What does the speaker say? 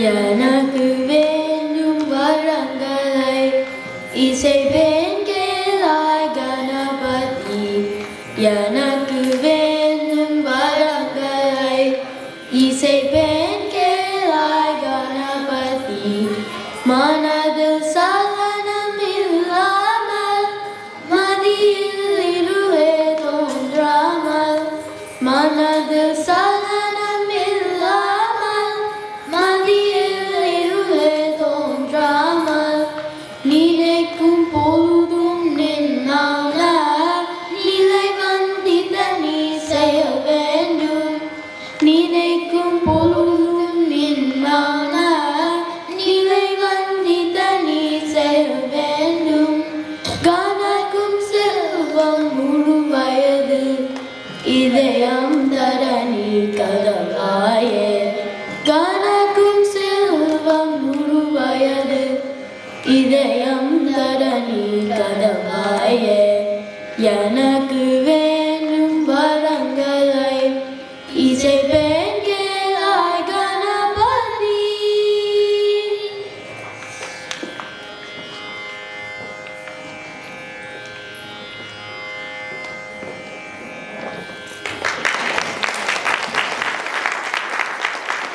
எனக்கு வேண்டும் வரங்களை இசைப்பேன் கேளாய் கணபதி. எனக்கு வேண்டும் வரங்களை இசைப்பேன் கேளாய் கணபதி. மனதில் சலனம் இல்லாமல் மதியில் இருளே தோன்றாமல், மனதில் சலனம் இல்லாமல் மதியில் இருளே தோன்றாமல், நினைக்கும் பொழுதும் நின்னால நிலை வந்திட நீ செய்ய வேண்டும். நினைக்கும் பொழுதும் நின்னால நிலை வந்திட நீ செய்ய வேண்டும். கணக்கும் செல்வம் முழு வயது இதயம் தர நீ கதவாயே. கணக்கும் செல்வம் முழு வயது இதயம் தர நீ கதவாயே. எனக்கு